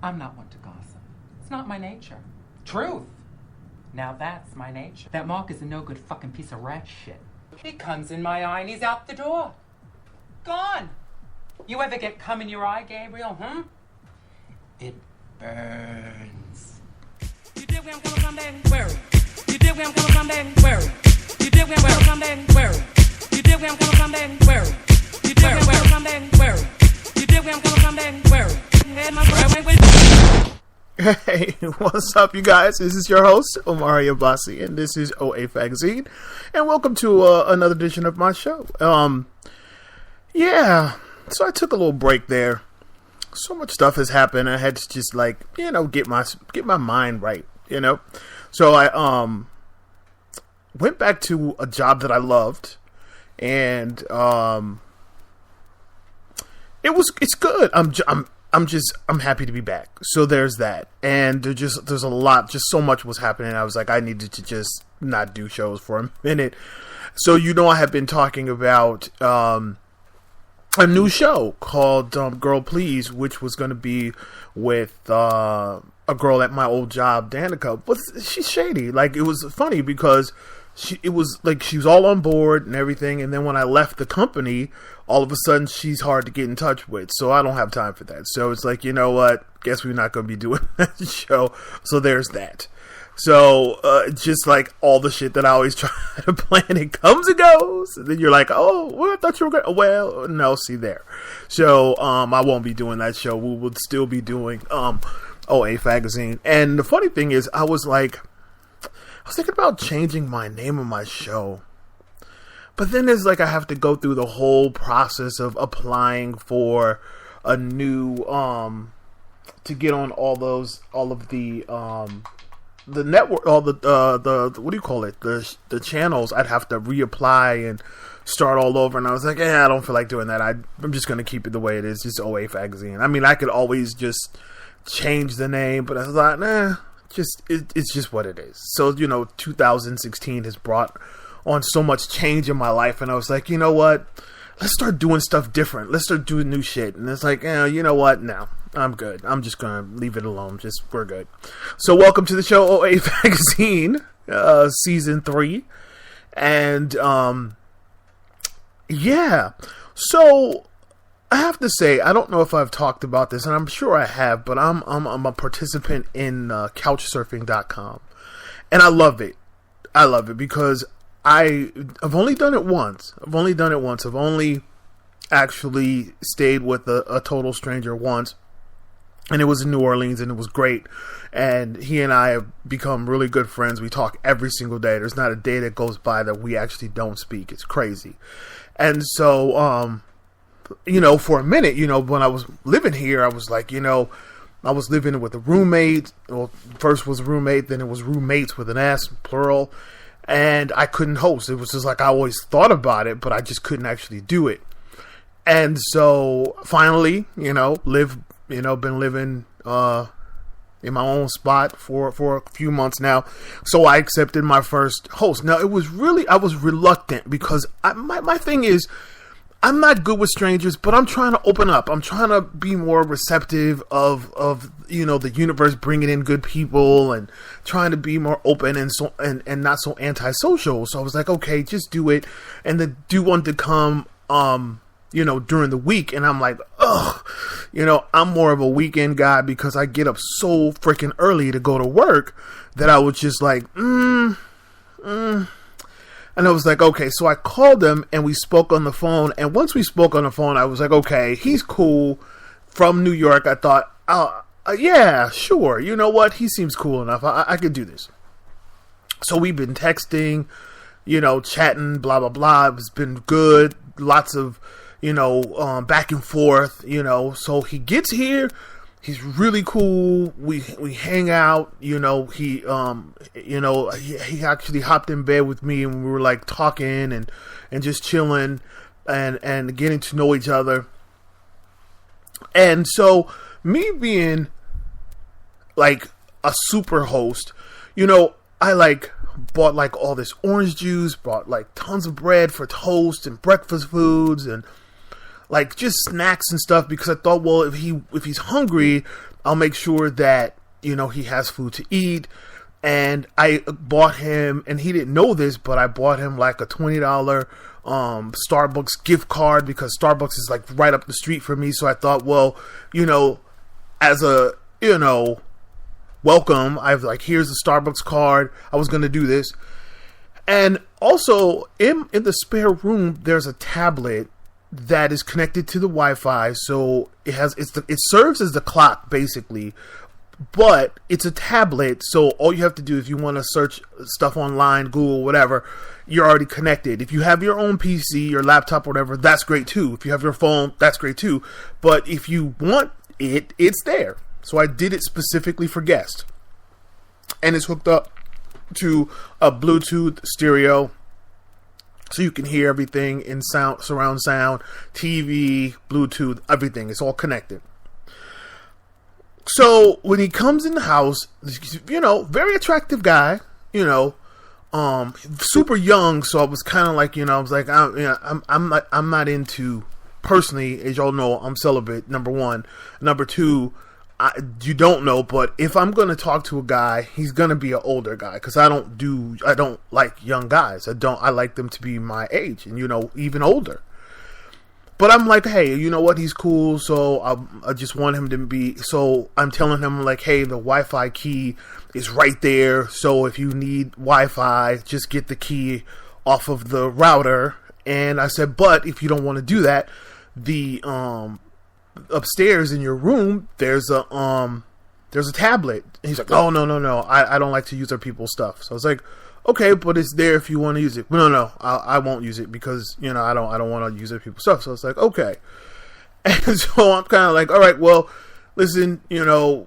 I'm not one to gossip. It's not my nature. Truth. Now that's my nature. That Mark is a no good fucking piece of rat shit. He comes in my eye and he's out the door. Gone. You ever get cum in your eye, Gabriel, It burns. You dig where I'm coming from, baby? Where? You dig where I'm coming from, baby? Where? You dig where I'm coming from, baby? Where? You dig where I'm coming from, baby? Where? You dig where I'm coming from, baby? Where? You dig where I'm coming from, baby? Where? Hey, what's up, you guys? This is your host, Omari Abasi, and this is OA Magazine, and welcome to another edition of my show. Yeah, so I took a little break there. So much stuff has happened. I had to just get my mind right, So I went back to a job that I loved, and it's good. I'm happy to be back. So there's that. And there's a lot, just so much was happening. I was like, I needed to just not do shows for a minute. So, I have been talking about a new show called Girl Please, which was going to be with a girl at my old job, Danica. But she's shady. Like, it was funny because she was all on board and everything. And then when I left the company, all of a sudden she's hard to get in touch with. So I don't have time for that. So it's like, you know what? Guess we're not going to be doing that show. So there's that. So just like all the shit that I always try to plan, it comes and goes. And then you're like, oh, well, I thought you were going to. Well, no, see there. So I won't be doing that show. We will still be doing OA Magazine. And the funny thing is, I was thinking about changing my name of my show. But then it's like I have to go through the whole process of applying for a new to get on all of the network, all the what do you call it, the channels. I'd have to reapply and start all over, and I was like, I don't feel like doing that. I'm just gonna keep it the way it is, just OA Magazine. I mean, I could always just change the name, but I thought, it's just what it is. So 2016 has brought on so much change in my life, and I was like, you know what? Let's start doing stuff different. Let's start doing new shit. And it's like, you know what? No, I'm good. I'm just gonna leave it alone. We're good. So welcome to the show, OA Magazine, season 3, and yeah. So I have to say, I don't know if I've talked about this, and I'm sure I have, but I'm a participant in Couchsurfing.com, and I love it. I love it because I've only done it once. I've only actually stayed with a total stranger once, and it was in New Orleans, and it was great. And he and I have become really good friends. We talk every single day. There's not a day that goes by that we actually don't speak. It's crazy. And so, for a minute, when I was living here, I was like, I was living with a roommate. Well, first was a roommate, then it was roommates with an S, plural. And I couldn't host. It was just like I always thought about it, but I just couldn't actually do it. And so finally, been living in my own spot for a few months now. So I accepted my first host. Now I was reluctant because my thing is, I'm not good with strangers, but I'm trying to open up. I'm trying to be more receptive of the universe bringing in good people, and trying to be more open and not so antisocial. So I was like, okay, just do it. And then do one to come during the week. And I'm like, I'm more of a weekend guy because I get up so freaking early to go to work that I was just like, And I was like, okay, so I called him and we spoke on the phone. And once we spoke on the phone, I was like, okay, he's cool, from New York. I thought, yeah, sure. You know what? He seems cool enough. I could do this. So we've been texting, chatting, blah, blah, blah. It's been good. Lots of, back and forth, So he gets here. He's really cool. We hang out. He actually hopped in bed with me, and we were like talking and just chilling and getting to know each other. And so me being like a super host, I bought all this orange juice, bought tons of bread for toast and breakfast foods, and like just snacks and stuff, because I thought, well, if he's hungry, I'll make sure that, you know, he has food to eat. And I bought him, and he didn't know this, but I bought him like a $20 Starbucks gift card, because Starbucks is like right up the street from me. So I thought, well, you know, as a, you know, welcome, I've like, here's the Starbucks card. I was going to do this. And also in the spare room, there's a tablet that is connected to the Wi-Fi. So it serves as the clock basically, but it's a tablet. So all you have to do, if you want to search stuff online, Google, whatever, you're already connected. If you have your own PC, your laptop, whatever, that's great too. If you have your phone, that's great too. But if you want it, it's there. So I did it specifically for guests. And it's hooked up to a Bluetooth stereo, so you can hear everything in sound, surround sound, TV, Bluetooth, everything. It's all connected. So when he comes in the house, you know, very attractive guy, you know, super young. So I was kind of like, you know, I was like, I'm not into, personally, as y'all know, I'm celibate. Number one. Number two, you don't know, but if I'm going to talk to a guy, he's going to be an older guy, because I don't like young guys. I like them to be my age and, you know, even older. But I'm like, hey, you know what? He's cool. So I just want him to be, so I'm telling him like, hey, the Wi-Fi key is right there. So if you need Wi-Fi, just get the key off of the router. And I said, but if you don't want to do that, the, upstairs in your room, there's a tablet. And he's like, oh, no, I don't like to use other people's stuff. So I was like, okay, but it's there if you want to use it. No, I won't use it, because, you know, I don't want to use other people's stuff. So it's like, okay. And so I'm kind of like, all right, well, listen, you know,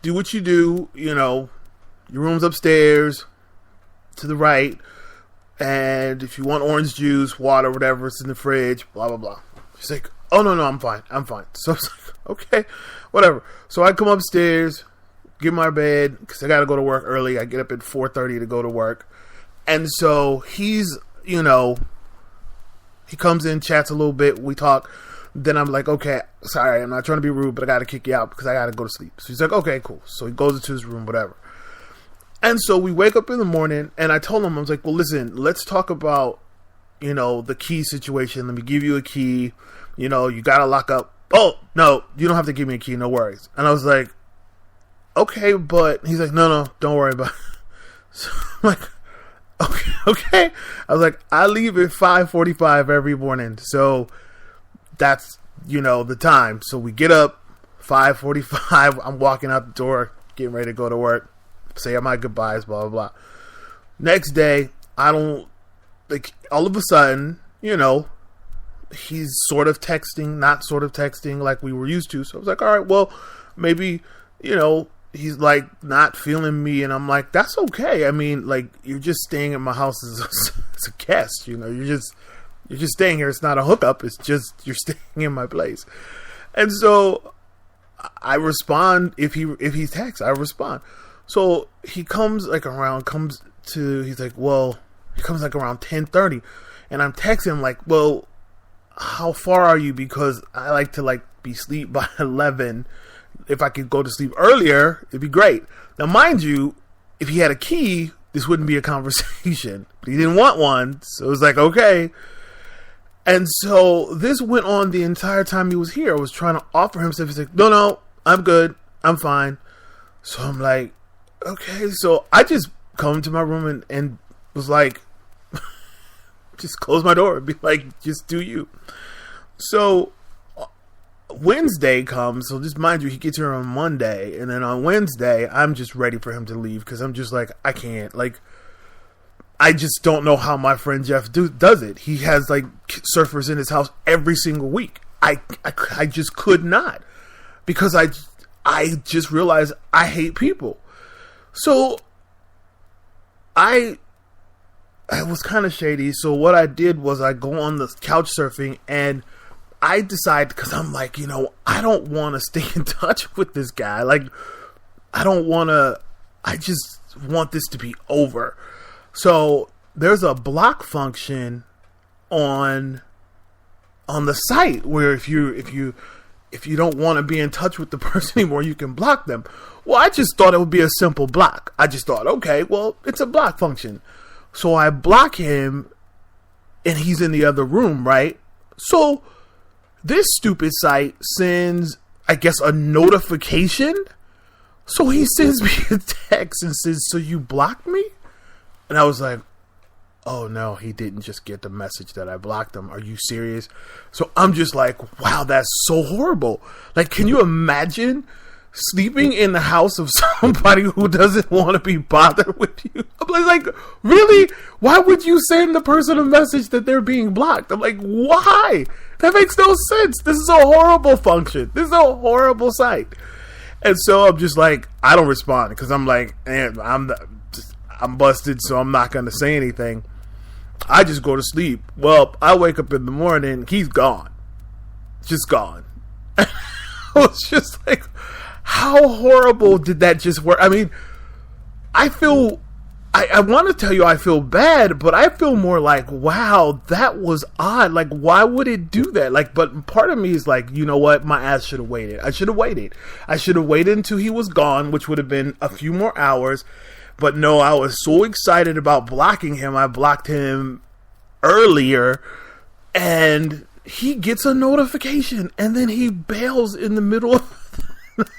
do what you do, you know, your room's upstairs to the right, and if you want orange juice, water, whatever, it's in the fridge, blah, blah, blah. She's like, oh, no, I'm fine. So I was like, okay, whatever. So I come upstairs, get in my bed, because I got to go to work early. I get up at 4:30 to go to work. And so he's, you know, he comes in, chats a little bit, we talk. Then I'm like, okay, sorry, I'm not trying to be rude, but I got to kick you out because I got to go to sleep. So he's like, okay, cool. So he goes into his room, whatever. And so we wake up in the morning, and I told him, I was like, well, listen, let's talk about, you know, the key situation. Let me give you a key. You know, you got to lock up. Oh, no, you don't have to give me a key. No worries. And I was like, okay, but he's like, no, don't worry about it. So I'm like, okay. I was like, I leave at 5:45 every morning. So that's, you know, the time. So we get up, 5:45. I'm walking out the door, getting ready to go to work. Say my goodbyes, blah, blah, blah. Next day, I don't, like, all of a sudden, you know, he's sort of texting, not sort of texting like we were used to. So I was like, all right, well, maybe, you know, he's like not feeling me. And I'm like, that's okay. I mean, like, you're just staying at my house as a guest, you know, you're just staying here. It's not a hookup. It's just, you're staying in my place. And so I respond. If he texts, I respond. So he comes like around, he's like, well, he comes like around 10:30, and I'm texting him like, well, how far are you? Because I like to like be asleep by 11. If I could go to sleep earlier, it'd be great. Now, mind you, if he had a key, this wouldn't be a conversation, but he didn't want one. So it was like, okay. And so this went on the entire time he was here. I was trying to offer him stuff. He's like, no, I'm good. I'm fine. So I'm like, okay. So I just come to my room and was like, just close my door and be like, just do you. So Wednesday comes. So just mind you, he gets here on Monday. And then on Wednesday, I'm just ready for him to leave. Because I'm just like, I can't. Like, I just don't know how my friend Jeff does it. He has like surfers in his house every single week. I just could not. Because I just realized I hate people. So I was kind of shady. So what I did was I go on the couch surfing, and I decide, because I'm like, you know, I don't want to stay in touch with this guy. Like, I just want this to be over. So there's a block function on on the site where if you don't want to be in touch with the person anymore, you can block them. Well, I just thought it would be a simple block. I just thought, okay, well, it's a block function. So I block him and he's in the other room, right? So this stupid site sends, I guess, a notification. So he sends me a text and says, so you blocked me? And I was like, oh no, he didn't just get the message that I blocked him. Are you serious? So I'm just like, wow, that's so horrible. Like, can you imagine sleeping in the house of somebody who doesn't want to be bothered with you? I'm like, really? Why would you send the person a message that they're being blocked? I'm like, why? That makes no sense. This is a horrible function. This is a horrible site. And so I'm just like, I don't respond because I'm like, man, I'm busted, so I'm not going to say anything. I just go to sleep. Well, I wake up in the morning, he's gone. Just gone. I was just like, how horrible did that just work? I mean, I want to tell you I feel bad, but I feel more like, wow, that was odd. Like, why would it do that? Like, but part of me is like, you know what? My ass should have waited. I should have waited. I should have waited until he was gone, which would have been a few more hours. But no, I was so excited about blocking him. I blocked him earlier, and he gets a notification, and then he bails in the middle of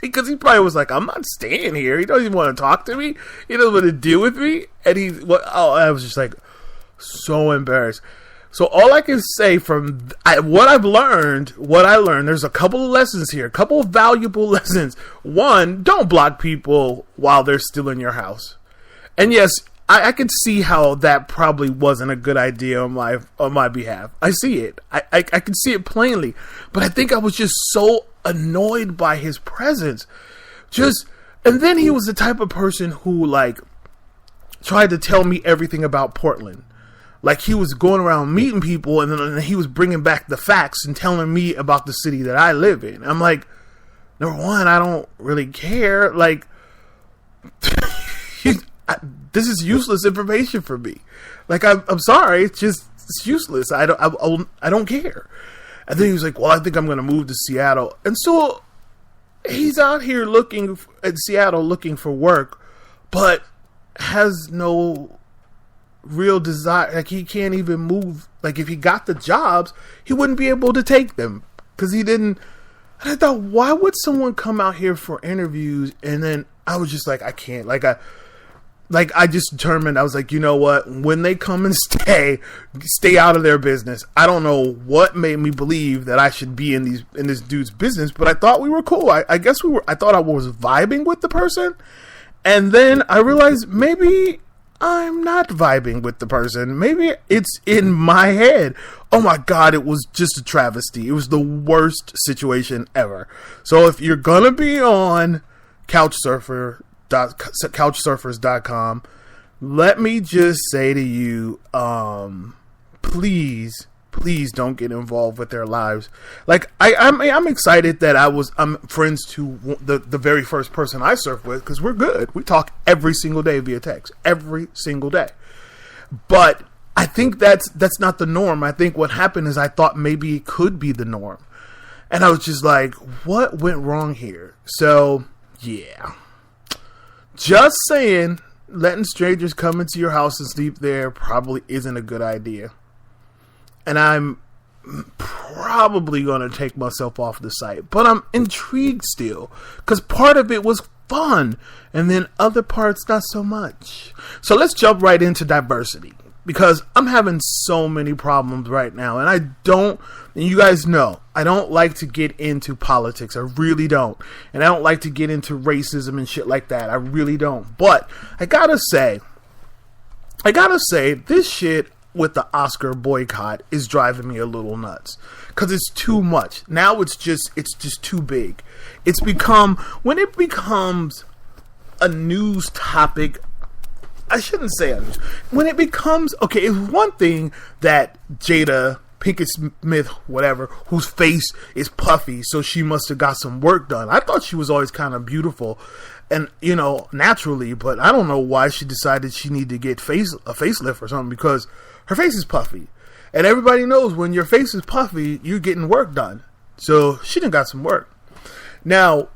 because he probably was like, I'm not staying here. He doesn't even want to talk to me. He doesn't want to deal with me. And I was just like so embarrassed. So all I can say from what I learned, there's a couple of lessons here, a couple of valuable lessons. One, don't block people while they're still in your house. And yes, I can see how that probably wasn't a good idea on my behalf. I see it. I can see it plainly. But I think I was just so annoyed by his presence. And then he was the type of person who like tried to tell me everything about Portland. Like he was going around meeting people and then he was bringing back the facts and telling me about the city that I live in. I'm like, number one, I don't really care. Like, this is useless information for me. Like, I'm sorry. It's useless. I don't care. And then he was like, well, I think I'm going to move to Seattle. And so he's out here looking for work, but has no real desire. Like, he can't even move. Like, if he got the jobs, he wouldn't be able to take them because he didn't. And I thought, why would someone come out here for interviews? And then I was just like, I can't. I just determined, I was like, you know what? When they come and stay out of their business. I don't know what made me believe that I should be in this dude's business, but I thought we were cool. I guess I thought I was vibing with the person. And then I realized maybe I'm not vibing with the person. Maybe it's in my head. Oh my God, it was just a travesty. It was the worst situation ever. So if you're going to be on Couchsurfers.com, let me just say to you, please don't get involved with their lives. Like, I'm excited that I'm friends to the very first person I surf with, because we're good. We talk every single day via text, every single day. But I think that's not the norm. I think what happened is I thought maybe it could be the norm, and I was just like, what went wrong here? So yeah. Just saying, letting strangers come into your house and sleep there probably isn't a good idea. And I'm probably going to take myself off the site. But I'm intrigued still, because part of it was fun, and then other parts not so much. So let's jump right into diversity, because I'm having so many problems right now. And you guys know, I don't like to get into politics. I really don't. And I don't like to get into racism and shit like that. I really don't. But I gotta say, this shit with the Oscar boycott is driving me a little nuts. Because it's too much. Now it's just too big. When it becomes a news topic, I shouldn't say it. When it becomes, okay, it's one thing that Jada Pinkett Smith, whatever, whose face is puffy, so she must have got some work done. I thought she was always kind of beautiful, and naturally, but I don't know why she decided she needed to get a facelift or something, because her face is puffy. And everybody knows when your face is puffy, you're getting work done. So she done got some work. Now,